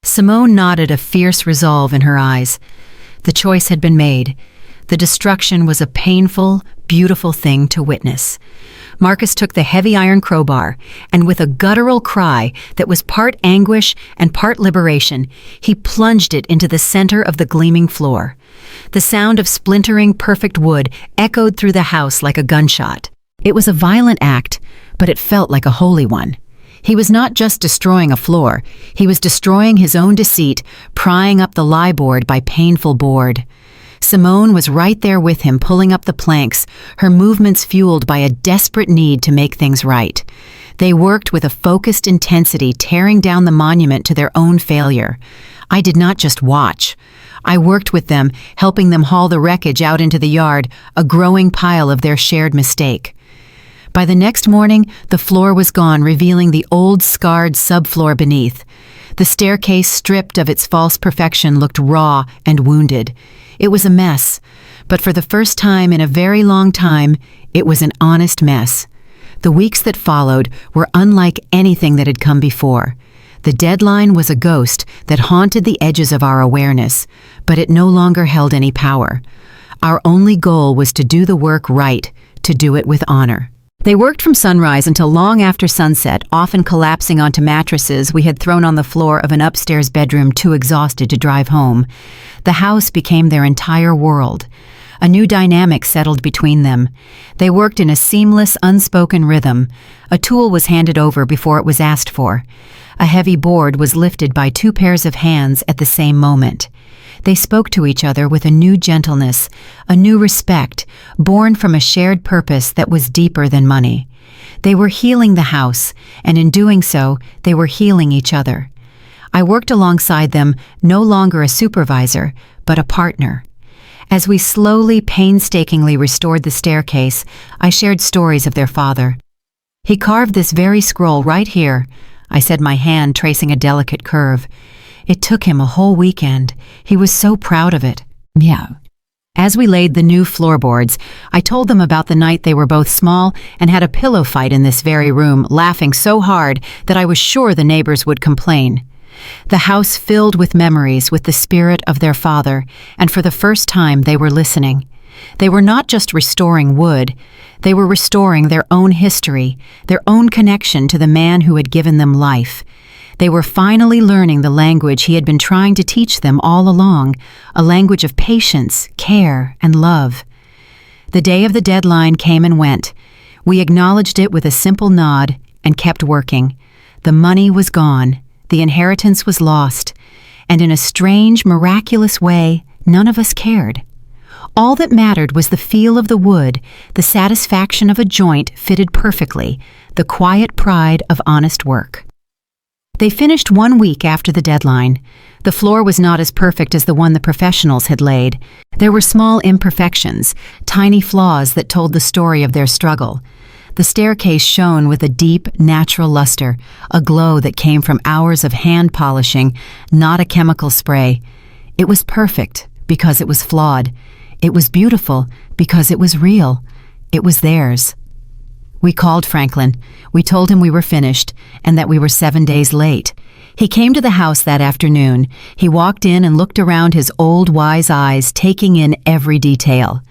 Simone nodded, a fierce resolve in her eyes. The choice had been made. The destruction was a painful, beautiful thing to witness. Marcus took the heavy iron crowbar, and with a guttural cry that was part anguish and part liberation, he plunged it into the center of the gleaming floor. The sound of splintering, perfect wood echoed through the house like a gunshot. It was a violent act, but it felt like a holy one. He was not just destroying a floor, he was destroying his own deceit, prying up the lie board by painful board. Simone was right there with him, pulling up the planks, her movements fueled by a desperate need to make things right. They worked with a focused intensity, tearing down the monument to their own failure. I did not just watch. I worked with them, helping them haul the wreckage out into the yard, a growing pile of their shared mistake. By the next morning, the floor was gone, revealing the old, scarred subfloor beneath. The staircase, stripped of its false perfection, looked raw and wounded. It was a mess, but for the first time in a very long time, it was an honest mess. The weeks that followed were unlike anything that had come before. The deadline was a ghost that haunted the edges of our awareness, but it no longer held any power. Our only goal was to do the work right, to do it with honor. They worked from sunrise until long after sunset, often collapsing onto mattresses we had thrown on the floor of an upstairs bedroom, too exhausted to drive home. The house became their entire world. A new dynamic settled between them. They worked in a seamless, unspoken rhythm. A tool was handed over before it was asked for. A heavy board was lifted by two pairs of hands at the same moment. They spoke to each other with a new gentleness, a new respect, born from a shared purpose that was deeper than money. They were healing the house, and in doing so, they were healing each other. I worked alongside them, no longer a supervisor, but a partner. As we slowly, painstakingly restored the staircase, I shared stories of their father. "He carved this very scroll right here," I said, my hand tracing a delicate curve. "It took him a whole weekend. He was so proud of it." "Yeah." As we laid the new floorboards, I told them about the night they were both small and had a pillow fight in this very room, laughing so hard that I was sure the neighbors would complain. The house filled with memories, with the spirit of their father, and for the first time they were listening. They were not just restoring wood, they were restoring their own history, their own connection to the man who had given them life. They were finally learning the language he had been trying to teach them all along, a language of patience, care, and love. The day of the deadline came and went. We acknowledged it with a simple nod and kept working. The money was gone, the inheritance was lost, and in a strange, miraculous way, none of us cared. All that mattered was the feel of the wood, the satisfaction of a joint fitted perfectly, the quiet pride of honest work. They finished 1 week after the deadline. The floor was not as perfect as the one the professionals had laid. There were small imperfections, tiny flaws that told the story of their struggle. The staircase shone with a deep, natural luster, a glow that came from hours of hand polishing, not a chemical spray. It was perfect because it was flawed. It was beautiful because it was real. It was theirs. We called Franklin. We told him we were finished and that we were 7 days late. He came to the house that afternoon. He walked in and looked around his old, wise eyes, taking in every detail.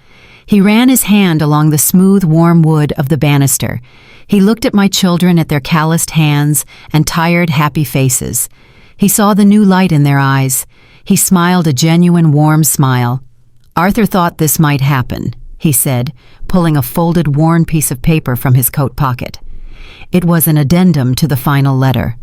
He ran his hand along the smooth, warm wood of the banister. He looked at my children, at their calloused hands and tired, happy faces. He saw the new light in their eyes. He smiled a genuine, warm smile. "Arthur thought this might happen," he said, pulling a folded, worn piece of paper from his coat pocket. It was an addendum to the final letter.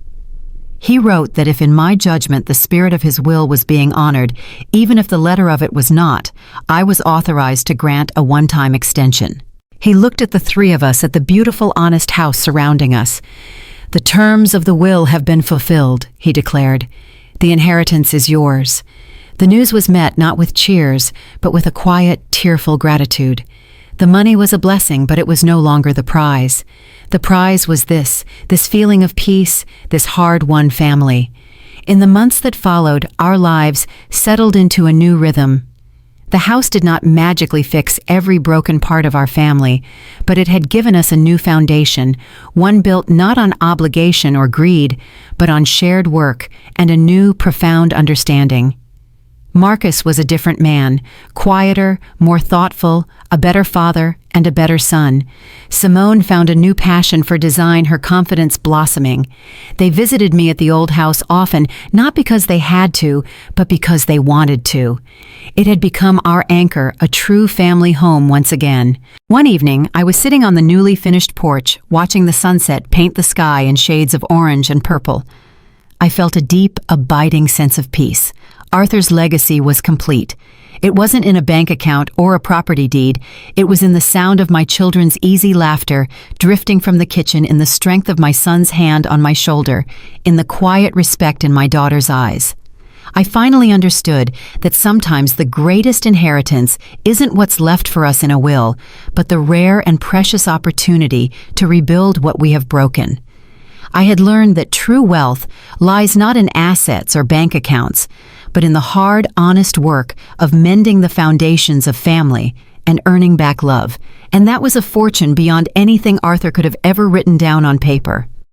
He wrote that if in my judgment the spirit of his will was being honored, even if the letter of it was not, I was authorized to grant a one-time extension. He looked at the three of us at the beautiful, honest house surrounding us. "The terms of the will have been fulfilled," he declared. "The inheritance is yours." The news was met not with cheers, but with a quiet, tearful gratitude. The money was a blessing, but it was no longer the prize. The prize was this feeling of peace, this hard-won family. In the months that followed, our lives settled into a new rhythm. The house did not magically fix every broken part of our family, but it had given us a new foundation, one built not on obligation or greed, but on shared work and a new, profound understanding. Marcus was a different man, quieter, more thoughtful, a better father, and a better son. Simone found a new passion for design, her confidence blossoming. They visited me at the old house often, not because they had to, but because they wanted to. It had become our anchor, a true family home once again. One evening, I was sitting on the newly finished porch, watching the sunset paint the sky in shades of orange and purple. I felt a deep, abiding sense of peace. Arthur's legacy was complete. It wasn't in a bank account or a property deed. It was in the sound of my children's easy laughter, drifting from the kitchen, in the strength of my son's hand on my shoulder, in the quiet respect in my daughter's eyes. I finally understood that sometimes the greatest inheritance isn't what's left for us in a will, but the rare and precious opportunity to rebuild what we have broken. I had learned that true wealth lies not in assets or bank accounts, but in the hard, honest work of mending the foundations of family and earning back love. And that was a fortune beyond anything Arthur could have ever written down on paper.